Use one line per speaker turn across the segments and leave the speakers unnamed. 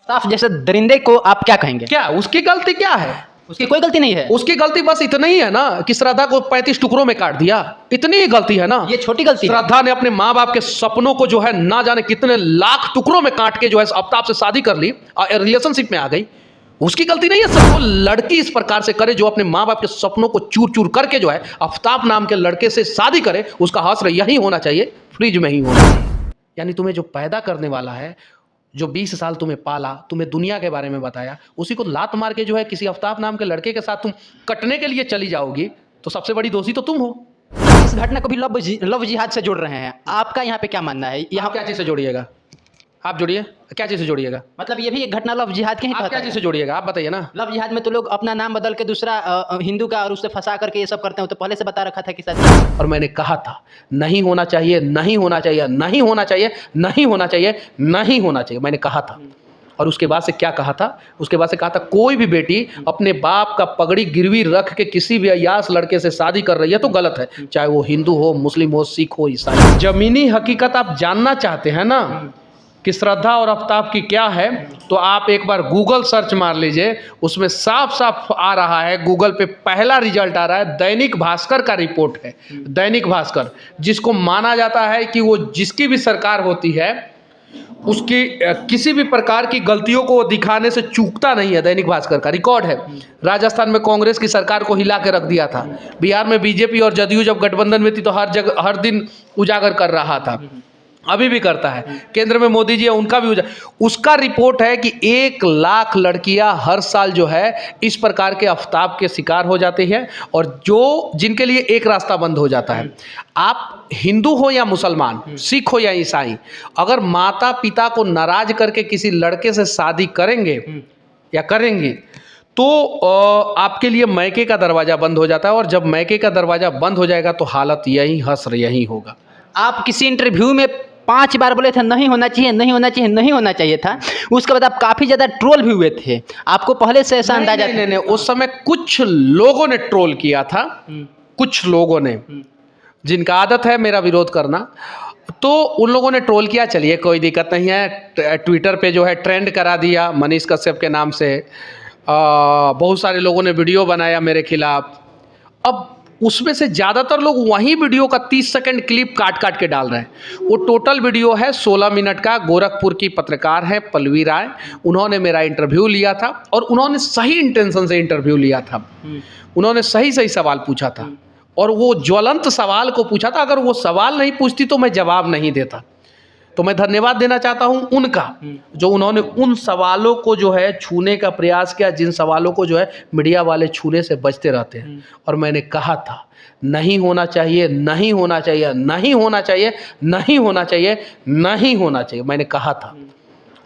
साफ जैसे दरिंदे को आप क्या कहेंगे?
क्या उसकी गलती क्या है?
उसकी कोई गलती नहीं है।
उसकी गलती बस इतना ही है ना कि श्रद्धा को 35 टुकड़ों में काट दिया, इतनी ही गलती है ना।
ये छोटी गलती है।
श्रद्धा ने अपने माँ बाप के सपनों को जो है ना जाने कितने लाख टुकड़ों में काट के जो है आफ्ताब से शादी कर ली और रिलेशनशिप में आ गई। उसकी गलती नहीं है। सब लड़की इस प्रकार से करे जो अपने माँ बाप के सपनों को चूर चूर करके जो है आफ्ताब नाम के लड़के से शादी करे, उसका हश्र यही होना चाहिए, फ्रिज में ही होना चाहिए। यानी तुम्हें जो पैदा करने वाला है, जो 20 साल तुम्हें पाला, तुम्हें दुनिया के बारे में बताया, उसी को लात मार के जो है किसी आफ्ताब नाम के लड़के के साथ तुम कटने के लिए चली जाओगी, तो सबसे बड़ी दोषी तो तुम हो।
इस घटना को भी लव जिहाद से जोड़ रहे हैं। आपका यहाँ पे क्या मानना है? यहाँ
क्या चीज़ से जोड़िएगा? आप जोड़िए, क्या चीज़ से जोड़िएगा?
मतलब ये भी एक घटना लव जिहाद के ही
आप
तहत
क्या
है।
चीज़ से जोड़िएगा? आप बताइए ना।
लव जिहाद में तो लोग अपना नाम बदल के दूसरा हिंदू का और उससे फंसा करके ये सब करते हैं। तो पहले से बता रखा था कि शायद।
और मैंने कहा था नहीं होना चाहिए, नहीं होना चाहिए, नहीं होना चाहिए, नहीं होना चाहिए, नहीं होना चाहिए, मैंने कहा था। और उसके बाद से क्या कहा था? उसके बाद से कहा था कोई भी बेटी अपने बाप का पगड़ी गिरवी रख के किसी भी अय्यास लड़के से शादी कर रही है तो गलत है, चाहे वो हिंदू हो, मुस्लिम हो, सिख हो, ईसाई। जमीनी हकीकत आप जानना चाहते हैं ना कि श्रद्धा और आफ्ताब की क्या है, तो आप एक बार गूगल सर्च मार लीजिए, उसमें साफ साफ आ रहा है। गूगल पे पहला रिजल्ट आ रहा है, दैनिक भास्कर का रिपोर्ट है। दैनिक भास्कर, जिसको माना जाता है कि वो जिसकी भी सरकार होती है उसकी किसी भी प्रकार की गलतियों को दिखाने से चूकता नहीं है। दैनिक भास्कर का रिकॉर्ड है। राजस्थान में कांग्रेस की सरकार को हिला के रख दिया था। बिहार में बीजेपी और जदयू जब गठबंधन में थी तो हर जगह हर दिन उजागर कर रहा था, अभी भी करता है। केंद्र में मोदी जी है, उनका भी उसका रिपोर्ट है कि 1 लाख लड़कियां हर साल जो है इस प्रकार के आफ्ताब के शिकार हो जाती है, और जो जिनके लिए एक रास्ता बंद हो जाता है। आप हिंदू हो या मुसलमान, सिख हो या ईसाई, अगर माता पिता को नाराज करके किसी लड़के से शादी करेंगे या करेंगे तो आपके लिए मैके का दरवाज़ा बंद हो जाता है, और जब मैके का दरवाज़ा बंद हो जाएगा तो हालत यही हश्र यही होगा।
आप किसी इंटरव्यू में 5 बार बोले थे नहीं होना चाहिए, नहीं होना चाहिए, नहीं होना चाहिए था। उसके बाद आप काफ़ी ज़्यादा ट्रोल भी हुए थे। आपको पहले से ऐसा अंदाजा?
नहीं, उस समय कुछ लोगों ने ट्रोल किया था, कुछ लोगों ने, जिनका आदत है मेरा विरोध करना, तो उन लोगों ने ट्रोल किया। चलिए कोई दिक्कत नहीं है। ट्विटर पे जो है ट्रेंड करा दिया मनीष कश्यप के नाम से। बहुत सारे लोगों ने वीडियो बनाया मेरे खिलाफ। अब उसमें से ज़्यादातर लोग वही वीडियो का 30 सेकंड क्लिप काट काट के डाल रहे हैं। वो टोटल वीडियो है 16 मिनट का। गोरखपुर की पत्रकार है पल्लवी राय, उन्होंने मेरा इंटरव्यू लिया था, और उन्होंने सही इंटेंशन से इंटरव्यू लिया था। उन्होंने सही सही सवाल पूछा था, और वो ज्वलंत सवाल को पूछा था। अगर वो सवाल नहीं पूछती तो मैं जवाब नहीं देता। तो मैं धन्यवाद देना चाहता हूं उनका, जो उन्होंने उन सवालों को जो है छूने का प्रयास किया, जिन सवालों को जो है मीडिया वाले छूने से बचते रहते हैं। और मैंने कहा था नहीं होना चाहिए, नहीं होना चाहिए, नहीं होना चाहिए, नहीं होना चाहिए, नहीं होना चाहिए, मैंने कहा था।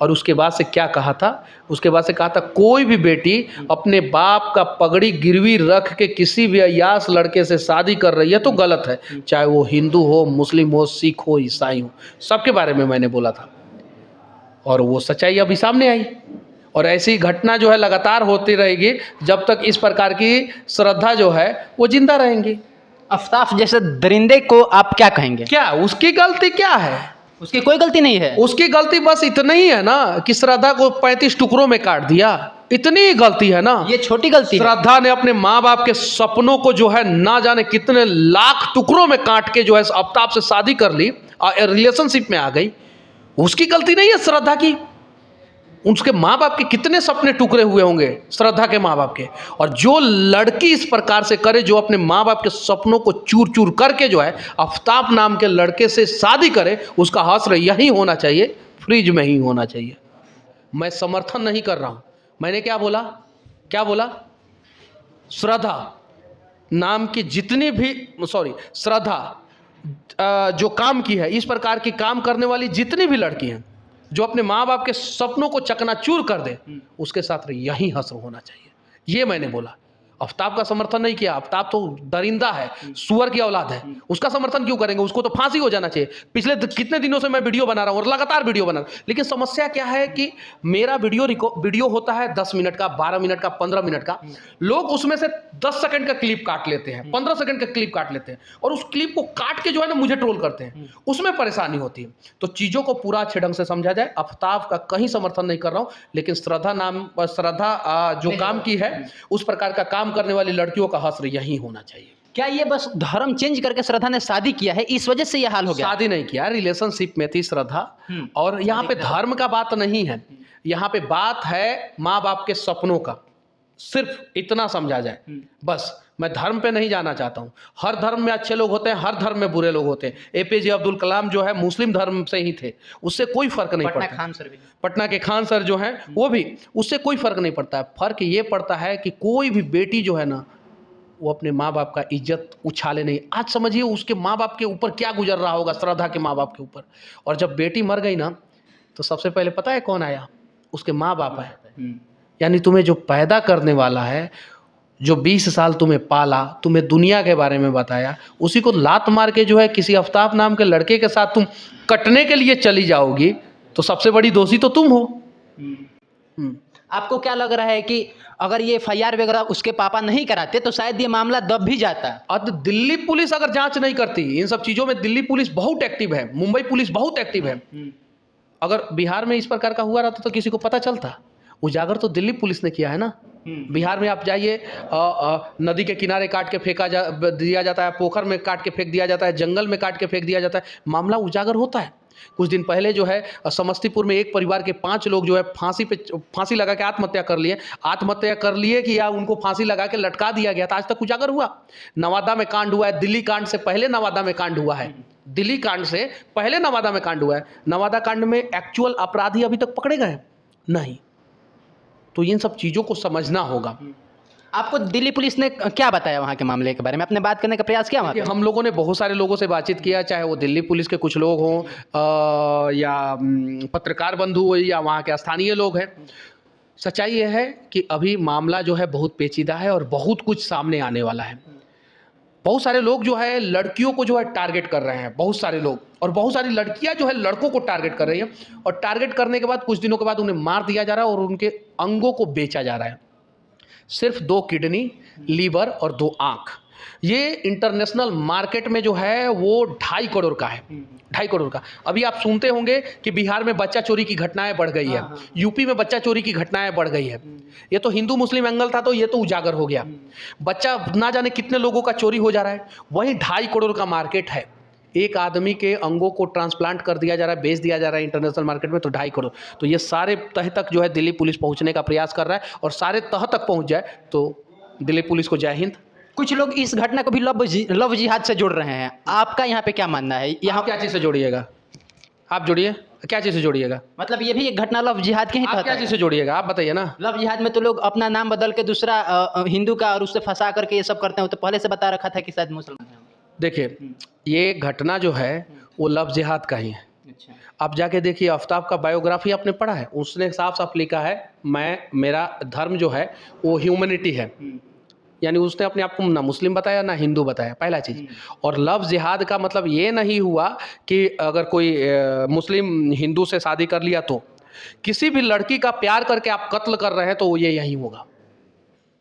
और उसके बाद से क्या कहा था? उसके बाद से कहा था कोई भी बेटी अपने बाप का पगड़ी गिरवी रख के किसी भी अय्यास लड़के से शादी कर रही है तो गलत है, चाहे वो हिंदू हो, मुस्लिम हो, सिख हो, ईसाई हो, सबके बारे में मैंने बोला था। और वो सच्चाई अभी सामने आई। और ऐसी घटना जो है लगातार होती रहेगी जब तक इस प्रकार की श्रद्धा जो है वो जिंदा रहेंगी।
आफ्ताब जैसे दरिंदे को आप क्या कहेंगे?
क्या उसकी गलती क्या है?
उसकी कोई गलती नहीं है।
उसकी गलती बस इतना ही है ना कि श्रद्धा को 35 टुकड़ों में काट दिया, इतनी ही गलती है ना।
ये छोटी गलती है।
श्रद्धा ने अपने माँ बाप के सपनों को जो है ना जाने कितने लाख टुकड़ों में काट के जो है आफ्ताब से शादी कर ली और रिलेशनशिप में आ गई। उसकी गलती नहीं है श्रद्धा की। उसके माँ बाप के कितने सपने टुकड़े हुए होंगे श्रद्धा के माँ बाप के। और जो लड़की इस प्रकार से करे, जो अपने माँ बाप के सपनों को चूर चूर करके जो है आफ्ताब नाम के लड़के से शादी करे, उसका हश्र यही होना चाहिए, फ्रिज में ही होना चाहिए। मैं समर्थन नहीं कर रहा हूँ। मैंने क्या बोला? क्या बोला? श्रद्धा नाम की जितनी भी श्रद्धा जो काम की है, इस प्रकार की काम करने वाली जितनी भी लड़की हैं जो अपने माँ बाप के सपनों को चकनाचूर कर दे, उसके साथ यही हश्र होना चाहिए, ये मैंने बोला। आफ्ताब का समर्थन नहीं किया। आफ्ताब तो दरिंदा है, सुअर की औलाद है, उसका समर्थन क्यों करेंगे? उसको तो फांसी हो जाना चाहिए। पिछले कितने दिनों से मैं वीडियो बना रहा हूँ और लगातार वीडियो बना रहा हूँ, लेकिन समस्या क्या है कि मेरा वीडियो होता है 10 मिनट का, 12 मिनट का, 15 मिनट का, लोग उसमें से 10 सेकंड का क्लिप काट लेते हैं, 15 सेकंड का क्लिप काट लेते हैं और उस क्लिप को काट के जो है ना मुझे ट्रोल करते हैं, उसमें परेशानी होती है। तो चीज़ों को पूरा अच्छे ढंग से समझा जाए। आफ्ताब का कहीं समर्थन नहीं कर रहा हूँ, लेकिन श्रद्धा जो काम की है, उस प्रकार का काम करने वाली लड़कियों का हश्र यही होना चाहिए।
क्या ये बस धर्म चेंज करके श्रद्धा ने शादी किया है, इस वजह से ये हाल हो गया?
शादी नहीं किया, रिलेशनशिप में थी श्रद्धा। और यहाँ पे धर्म का बात नहीं है, यहाँ पे बात है माँ बाप के सपनों का। सिर्फ इतना समझा जाए बस। मैं धर्म पे नहीं जाना चाहता हूँ। हर धर्म में अच्छे लोग होते हैं, हर धर्म में बुरे लोग होते हैं। एपीजे अब्दुल कलाम जो है मुस्लिम धर्म से ही थे, उससे कोई फर्क नहीं पड़ता।
खान सर भी,
पटना के खान सर जो हैं वो भी, उससे कोई फर्क नहीं पड़ता है। फर्क ये पड़ता है कि कोई भी बेटी जो है ना, वो अपने माँ बाप का इज्जत उछाले नहीं। आज समझिए उसके माँ बाप के ऊपर क्या गुजर रहा होगा, श्रद्धा के माँ बाप के ऊपर। और जब बेटी मर गई ना, तो सबसे पहले पता है कौन आया? उसके माँ बाप आए। यानी तुम्हें जो पैदा करने वाला है, जो 20 साल तुम्हें पाला, तुम्हें दुनिया के बारे में बताया, उसी को लात मार के जो है किसी आफ्ताब नाम के लड़के के साथ तुम कटने के लिए चली जाओगी, तो सबसे बड़ी दोषी तो तुम हो।
आपको क्या लग रहा है कि अगर ये FIR वगैरह उसके पापा नहीं कराते तो शायद ये मामला दब भी जाता?
अब दिल्ली पुलिस अगर जांच नहीं करती इन सब चीज़ों में, दिल्ली पुलिस बहुत एक्टिव है, मुंबई पुलिस बहुत एक्टिव है। अगर बिहार में इस प्रकार का हुआ रहता तो किसी को पता चलता? उजागर तो दिल्ली पुलिस ने किया है ना। बिहार में आप जाइए, नदी के किनारे काट के दिया जाता है, पोखर में काट के फेंक दिया जाता है, जंगल में काट के फेंक दिया जाता है, मामला उजागर होता है। कुछ दिन पहले जो है समस्तीपुर में एक परिवार के 5 लोग जो है फांसी लगा के आत्महत्या कर लिए कि या उनको फांसी लगा के लटका दिया गया था, आज तक उजागर हुआ। नवादा में कांड हुआ है, दिल्ली कांड से पहले नवादा में कांड हुआ है, दिल्ली कांड से पहले नवादा में कांड हुआ है। नवादा कांड में एक्चुअल अपराधी अभी तक पकड़े गए नहीं। तो इन सब चीज़ों को समझना होगा।
आपको दिल्ली पुलिस ने क्या बताया वहाँ के मामले के बारे में? आपने बात करने का प्रयास किया वहाँ पे?
हम लोगों ने बहुत सारे लोगों से बातचीत किया, चाहे वो दिल्ली पुलिस के कुछ लोग हों या पत्रकार बंधु हो या वहाँ के स्थानीय लोग हैं। सच्चाई ये है कि अभी मामला जो है बहुत पेचीदा है और बहुत कुछ सामने आने वाला है। बहुत सारे लोग जो है लड़कियों को जो है टारगेट कर रहे हैं, बहुत सारे लोग, और बहुत सारी लड़कियां जो है लड़कों को टारगेट कर रही हैं, और टारगेट करने के बाद कुछ दिनों के बाद उन्हें मार दिया जा रहा है और उनके अंगों को बेचा जा रहा है। सिर्फ 2 किडनी, लीवर और 2 आँख, ये इंटरनेशनल मार्केट में जो है वो 2.5 करोड़ का है, 2.5 करोड़ का। अभी आप सुनते होंगे कि बिहार में बच्चा चोरी की घटनाएं बढ़ गई है, यूपी में बच्चा चोरी की घटनाएं बढ़ गई है। ये तो हिंदू मुस्लिम एंगल था, तो ये तो उजागर हो गया। बच्चा ना जाने कितने लोगों का चोरी हो जा रहा है, वहीं 2.5 करोड़ का मार्केट है। एक आदमी के अंगों को ट्रांसप्लांट कर दिया जा रहा है, बेच दिया जा रहा है इंटरनेशनल मार्केट में, तो 2.5 करोड़। तो ये सारे तह तक जो है दिल्ली पुलिस पहुंचने का प्रयास कर रहा है, और सारे तह तक पहुंच जाए तो दिल्ली पुलिस को जय हिंद।
कुछ लोग इस घटना को भी लव जिहाद से जोड़ रहे हैं, आपका यहाँ पे क्या मानना है? यहाँ
क्या चीज़ से जोड़िएगा? आप जोड़िए, क्या चीज़ से जोड़िएगा?
मतलब ये भी एक घटना लव जिहाद के ही तहत
क्या चीज़ से जोड़िएगा? आप बताइए ना।
लव जिहाद में तो लोग अपना नाम बदल के दूसरा हिंदू का और उससे फंसा करके ये सब करते हैं। तो पहले से बता रखा था कि शायद मुसलमान है।
देखिए, ये घटना जो है वो लव जिहाद का ही है।
अच्छा।
आप जाके देखिए, आफ्ताब का बायोग्राफी आपने पढ़ा है, उसने साफ साफ लिखा है मेरा धर्म जो है वो ह्यूमैनिटी है। यानी उसने अपने आप को ना मुस्लिम बताया ना हिंदू बताया, पहला चीज़। और लव जिहाद का मतलब ये नहीं हुआ कि अगर कोई मुस्लिम हिंदू से शादी कर लिया तो किसी भी लड़की का प्यार करके आप कत्ल कर रहे हैं तो ये यही होगा,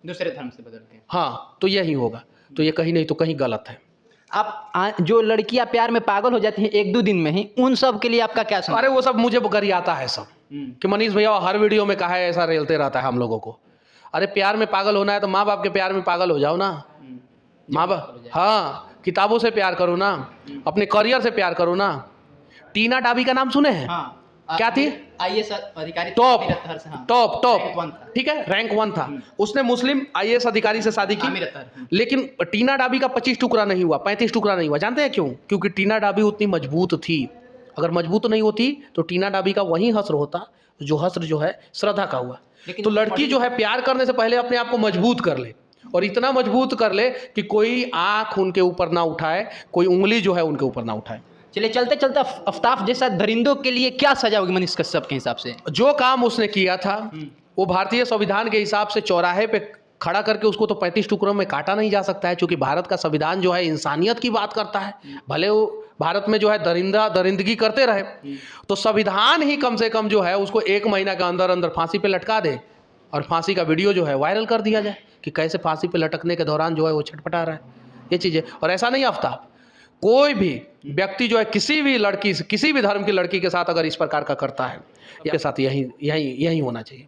दूसरे धर्म से बदल के।
हाँ, तो यही होगा। तो ये कहीं नहीं तो कहीं गलत है।
आप जो लड़कियां प्यार में पागल हो जाती हैं 1-2 दिन में ही, उन सब के लिए आपका क्या समझ?
अरे वो सब मुझे गरियाता है सब कि मनीष भैया हर वीडियो में कहा है, ऐसा रेलते रहता है हम लोगों को। अरे प्यार में पागल होना है तो माँ बाप के प्यार में पागल हो जाओ ना। माँ बाप, हाँ, किताबों से प्यार करो ना, अपने करियर से प्यार करो ना। टीना डाबी का नाम सुने हैं?
हाँ।
क्या थी?
IAS अधिकारी,
टॉप,
रैंक 1 था।
ठीक है, रैंक 1 था। उसने मुस्लिम IAS अधिकारी से शादी की, लेकिन टीना डाबी का 25 टुकड़ा नहीं हुआ, 35 टुकड़ा नहीं हुआ। जानते हैं क्यों? क्योंकि टीना डाबी उतनी मजबूत थी। अगर मजबूत नहीं होती तो टीना डाबी का वही हस्र होता जो हस्र जो है श्रद्धा का हुआ। तो लड़की जो है प्यार करने से पहले अपने आप को मजबूत कर ले, और इतना मजबूत कर ले कि कोई आँख उनके ऊपर ना उठाए, कोई उंगली जो है उनके ऊपर ना उठाए।
चलिए, चलते चलते आफ्ताब जैसा दरिंदों के लिए क्या सजा होगी मनीष कश्यप के हिसाब से?
जो काम उसने किया था वो भारतीय संविधान के हिसाब से चौराहे पे खड़ा करके उसको तो 35 टुकड़ों में काटा नहीं जा सकता है, क्योंकि भारत का संविधान जो है इंसानियत की बात करता है। भले वो भारत में जो है दरिंदगी करते रहे, तो संविधान ही कम से कम जो है उसको 1 महीना के अंदर अंदर फांसी पे लटका दे और फांसी का वीडियो जो है वायरल कर दिया जाए कि कैसे फांसी पे लटकने के दौरान जो है वो छटपटा रहा है। ये चीज़ें, और ऐसा नहीं आफ्ताब, कोई भी व्यक्ति जो है किसी भी लड़की से, किसी भी धर्म की लड़की के साथ अगर इस प्रकार का करता है, इसके साथ यही होना चाहिए।